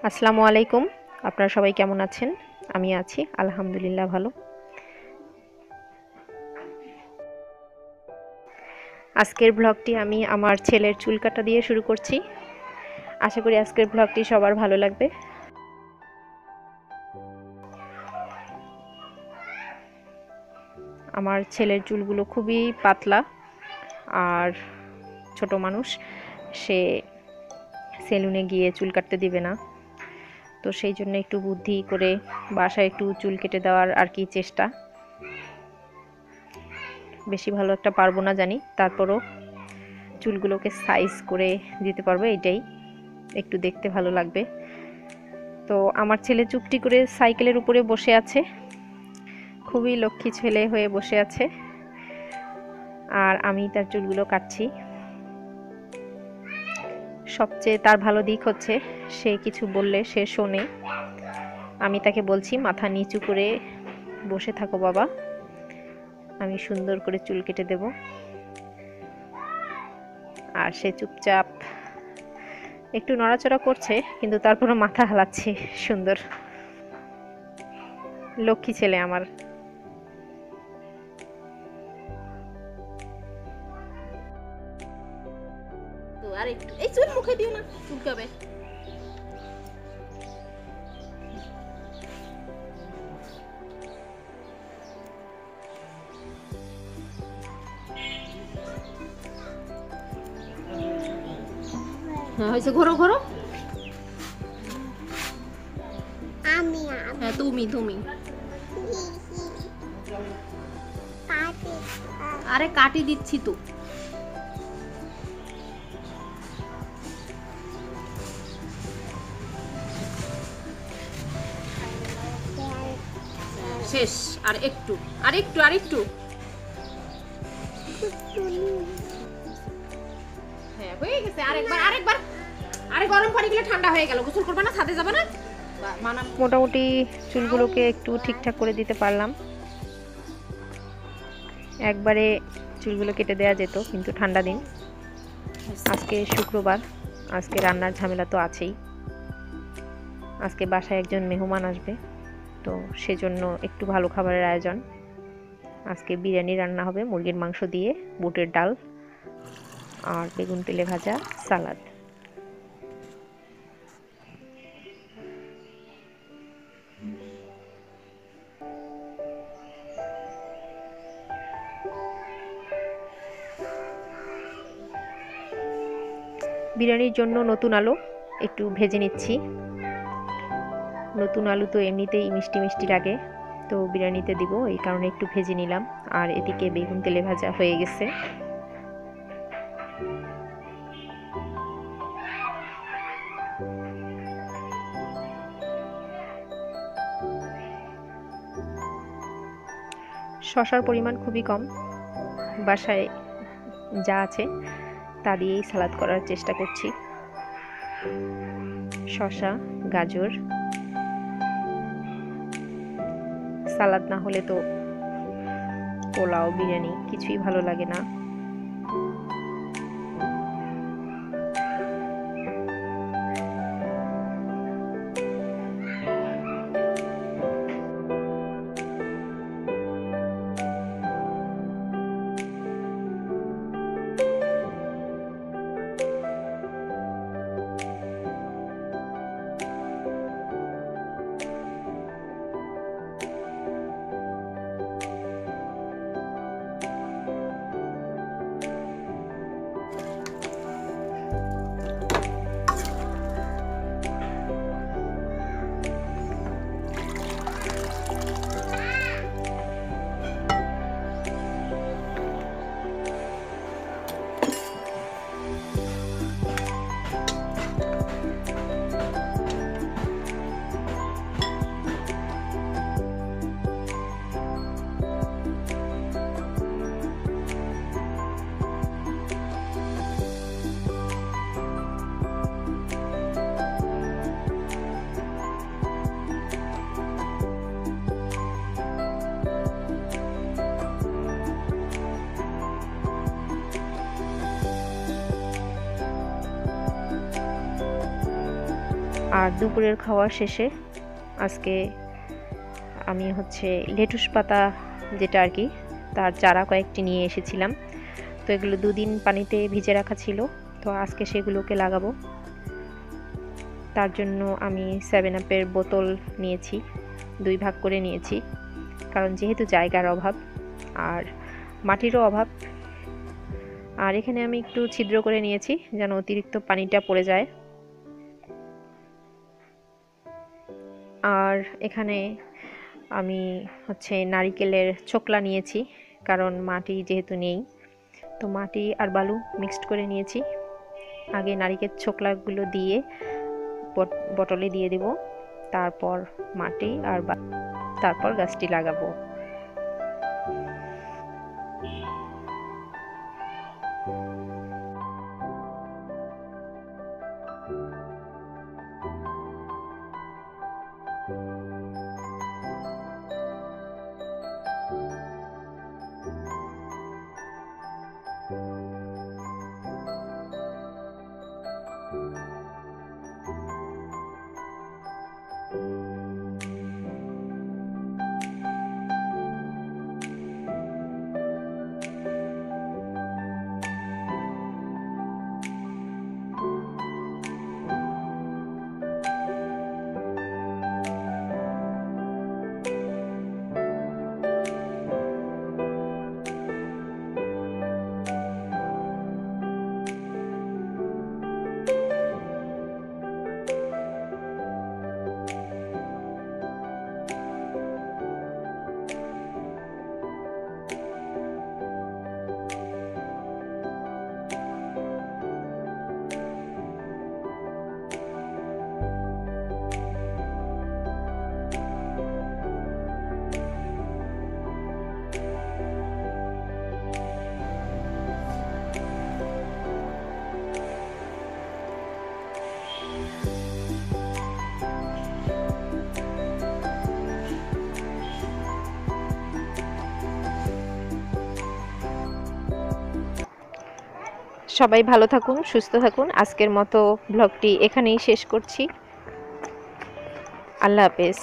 আসসালামু আলাইকুম। আপনারা সবাই কেমন আছেন? আমি আছি আলহামদুলিল্লাহ ভালো। আজকের ব্লগটি আমি আমার ছেলের চুল কাটা দিয়ে শুরু করছি। আশা করি আজকের ব্লগটি সবার ভালো লাগবে। আমার ছেলের চুলগুলো খুবই পাতলা আর ছোট মানুষ, সে সেলুনে গিয়ে চুল কাটতে দিবে না। তো সেই জন্য একটু বুদ্ধি করে বাসায় একটু চুল কেটে দেওয়ার আর কি চেষ্টা। বেশি ভালো একটা পারবো না জানি, তারপরও চুলগুলোকে সাইজ করে দিতে পারবো, এটাই একটু দেখতে ভালো লাগবে। তো আমার ছেলে চুপটি করে সাইকেলের উপরে বসে আছে, খুবই লক্ষ্মী ছেলে হয়ে বসে আছে, আর আমি তার চুলগুলো কাটছি। সবচেয়ে তার ভালো দিক হচ্ছে সে কিছু বললে সে শোনে। আমি তাকে বলছি মাথা নিচু করে বসে থাকো বাবা, আমি সুন্দর করে চুল কেটে দেব, আর সে চুপচাপ একটু নড়াচড়া করছে কিন্তু তারপরও মাথা হালাচ্ছে। সুন্দর লক্ষ্মী ছেলে আমার। আর একটু এই চুল মুখে দিও না, চুলকাবে। হ্যাঁ হয়েছে, ঘোরো ঘোরো। হ্যাঁ তুমি তুমি আরে কাটি দিচ্ছি তো। শেষ, আর একটু আর একটু আর একটু। হ্যাঁ হয়ে গেছে, আরেকবার আরেকবার। আরে গরম পানি গুলো ঠান্ডা হয়ে গেল, গোসল করবে না, ছাদে যাবে না? মোটামুটি চুলগুলোকে একটু ঠিকঠাক করে দিতে পারলাম। একবারে চুলগুলো কেটে দেওয়া যেত, কিন্তু ঠান্ডা দিন, আজকে শুক্রবার, আজকে রান্নার ঝামেলা তো আছেই। আজকে বাসায় একজন মেহমান আসবে, তো সেজন্য একটু ভালো খাবারের আয়োজন। আজকে বিরিয়ানি রান্না হবে মুরগির মাংস দিয়ে, বুটের ডাল আর বেগুন তেলে ভাজা, সালাদ। বিরিয়ানির জন্য নতুন আলু একটু ভেজে নিচ্ছি। নতুন আলু তো এমনিতেই মিষ্টি মিষ্টি লাগে, তো বিরিয়ানিতে দিব এই কারণে একটু ভেজে নিলাম। আর এদিকে বেগুন তেলে ভাজা হয়ে গেছে। শসার পরিমাণ খুবই কম, বাসায় যা আছে তা দিয়েই সালাদ করার চেষ্টা করছি। শসা, গাজর, সালাদ না হলে তো পোলাও বিরিয়ানি কিছুই ভালো লাগে না। আর দুপুরের খাওয়া শেষে আজকে আমি হচ্ছে লেটুস পাতা যেটা আর কি তার চারা কয়েকটি নিয়ে এসেছিলাম। তো এগুলো 2 দিন পানিতে ভিজে রাখা ছিল, তো আজকে সেগুলোকে লাগাবো। তার জন্য আমি 7 আপের বোতল নিয়েছি, 2 ভাগ করে নিয়েছি, কারণ যেহেতু জায়গার অভাব আর মাটিরও অভাব। আর এখানে আমি একটু ছিদ্র করে নিয়েছি যেন অতিরিক্ত পানিটা পড়ে যায়। আর এখানে আমি হচ্ছে নারিকেলের ছোকলা নিয়েছি, কারণ মাটি যেহেতু নেই, তো মাটি আর বালু মিক্সড করে নিয়েছি। আগে নারিকেল ছোকলাগুলো দিয়ে বটলে দিয়ে দেব, তারপর মাটি আর তারপর গাছটি লাগাবো। সবাই ভালো থাকুন, সুস্থ থাকুন। আজকের মতো ব্লগটি এখানেই শেষ করছি। আল্লাহ হাফেজ।